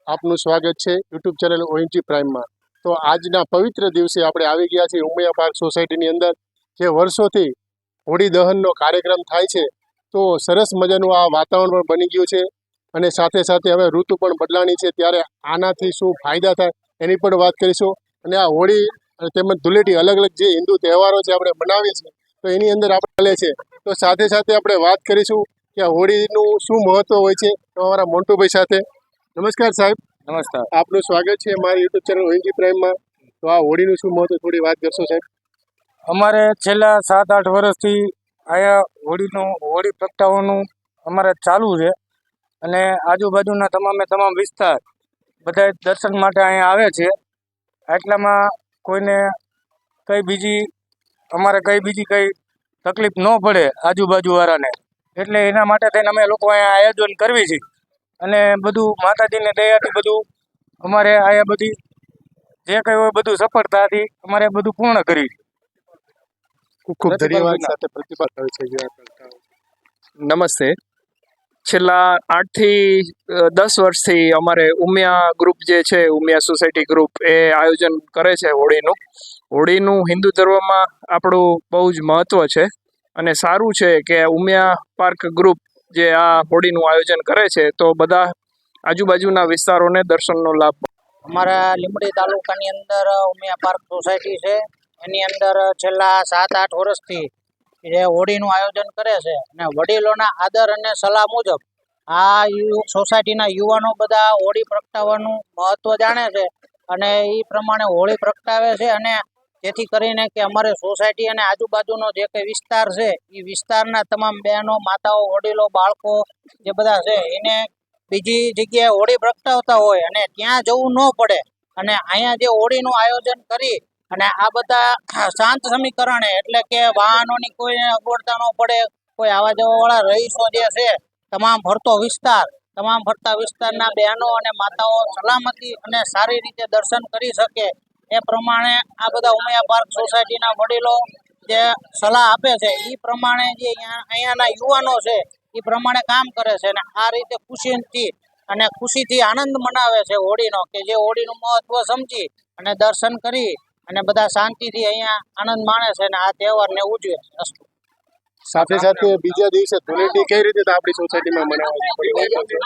આપનું સ્વાગત છે યુટ્યુબ ચેનલ ઓએનજી પ્રાઇમમાં। તો આજના પવિત્ર દિવસે આપણે આવી ગયા છીએ ઉમિયા પાર્ક સોસાયટીની અંદર, જે વર્ષોથી હોળી દહનનો કાર્યક્રમ થાય છે। તો સરસ મજાનું આ વાતાવરણ પણ બની ગયું છે અને સાથે સાથે હવે ઋતુ પણ બદલાણી છે, ત્યારે આનાથી શું ફાયદા થાય એની પણ વાત કરીશું। અને આ હોળી તેમજ ધૂળેટી અલગ અલગ જે હિન્દુ તહેવારો છે આપણે મનાવીએ છીએ, તો એની અંદર આપણે ચાલે છે। તો સાથે સાથે આપણે વાત કરીશું કે આ હોળીનું શું મહત્વ હોય છે। તો અમારા મોન્ટુભાઈ સાથે। નમસ્કાર સાહેબ। નમસ્કાર, આપનું સ્વાગત છે મારી યુટ્યુબ ચેનલ ઓએનજી પ્રાઇમમાં। તો આ હોળીનું શું મહત્વ થોડી વાત કરશો સાહેબ? અમારે છેલ્લા 7-8 વર્ષથી આયા હોળી પ્રગટાવવાનું અમારે ચાલુ છે અને આજુબાજુના તમામ વિસ્તાર બધા દર્શન માટે અહીંયા આવે છે। આટલામાં કોઈને કઈ બીજી તકલીફ ન પડે આજુબાજુવાળાને, એટલે એના માટે થઈને અમે લોકો અહીંયા આયોજન કરવી છીએ અને બધું માતાજીની દયાથી બધું અમારે અહીંયા બધી જે કંઈ હોય બધું સફળતાથી અમારે બધું પૂર્ણ કર્યું। ખૂબ ખૂબ ધન્યવાદ। સાથે પ્રતિભાગ આવે છે જે આ કરતા હોય છે। નમસ્તે। છેલ્લા 8 થી 10 વર્ષથી અમારે ઉમિયા ગ્રુપ જે છે, ઉમિયા સોસાયટી ગ્રુપ, એ આયોજન કરે છે હોળીનું હિન્દુ ધર્મમાં આપણું બહુ જ મહત્વ છે અને સારું છે કે ઉમિયા પાર્ક ગ્રુપ જે આ હોળીનું આયોજન કરે છે, તો બધા આજુબાજુના વિસ્તારોને દર્શનનો લાભ। અમારા લીંબડી તાલુકાની અંદર ઉમિયા પાર્ક સોસાયટી છે, એની અંદર છેલ્લા 7-8 વર્ષથી જે હોળીનું આયોજન કરે છે અને વડીલોના આદર અને સલાહ મુજબ આ સોસાયટીના યુવાનો બધા હોળી પ્રગટાવવાનું મહત્વ જાણે છે અને એ પ્રમાણે હોળી પ્રગટાવે છે। અને જેથી કરીને કે અમારે સોસાયટી અને આજુબાજુનો જે કંઈ વિસ્તાર છે એ વિસ્તારના તમામ બહેનો, માતાઓ, વડીલો, બાળકો જે બધા છે એને બીજી જગ્યાએ હોળી પ્રગટાવતા હોય અને ત્યાં જવું ન પડે અને અહીંયા જે હોળીનું આયોજન કરી અને આ બધા શાંત સમીકરણે, એટલે કે વાહનોની કોઈ અગવડતા ન પડે, કોઈ આવા જવાવાળા રહીશો જે છે તમામ ફરતા વિસ્તારના બહેનો અને માતાઓ સલામતી અને સારી રીતે દર્શન કરી શકે એ પ્રમાણે આ બધા ઉમિયા પાર્ક સોસાયટીના વડીલો જે સલાહ આપે છે એ પ્રમાણે જે અહીંયાના યુવાનો છે એ પ્રમાણે કામ કરે છે અને આ રીતે ખુશીથી આનંદ મનાવે છે હોળીનો, કે જે હોળીનું મહત્વ સમજી અને દર્શન કરી અને બધા શાંતિથી અહીંયા આનંદ માણે છે અને આ તહેવારને ઉજવે છે। સાથે સાથે બીજા દિવસે ધૂળેટી કઈ રીતે આપણી સોસાયટીમાં મનાવવામાં છે?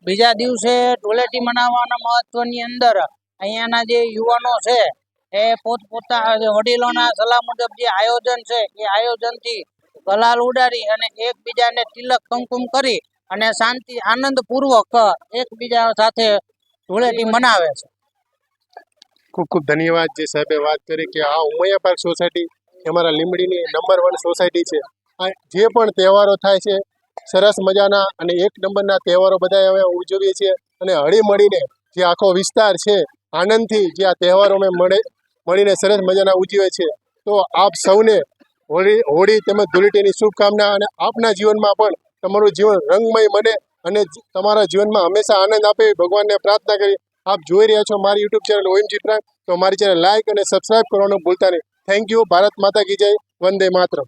બીજા દિવસે ધૂળેટી મનાવવાના મહત્વની અંદર અહીંયાના જે યુવાનો છે એ પોતપોતા વડીલોના સલાહ મુજબ જે આયોજન છે એ આયોજનથી ગલાલ ઉડાડી અને એકબીજાને તિલક કંકુમ કરી અને આનંદપૂર્વક એકબીજા સાથે ધૂળેટી મનાવે છે। ખૂબ ખૂબ ધન્યવાદ જે સાહેબે વાત કરી કે આ ઉમિયા પાર્ક સોસાયટી અમારા લીંબડીની નંબર 1 સોસાયટી છે। આ જે પણ તહેવારો થાય છે સરસ મજાના અને એક નંબરના તહેવારો બધા અમે ઉજવીએ છીએ અને હળી મળીને જે આખો વિસ્તાર છે આનંદથી જે આ તહેવારો અમે મળીને સરસ મજાના ઉજવે છે। તો આપ સૌને હોળી તેમજ ધૂળેટીની શુભકામના અને આપના જીવનમાં પણ તમારું જીવન રંગમય બને અને તમારા જીવનમાં હંમેશા આનંદ આપે ભગવાનને પ્રાર્થના કરી। આપ જોઈ રહ્યા છો મારી યુટ્યુબ ચેનલ ઓએનજી પ્રાઇમ, તો મારી ચેનલ લાઇક અને સબસ્ક્રાઇબ કરવાનું ભૂલતા નહીં। Thank you. ભારત માતા કી જય। વંદે માતરમ।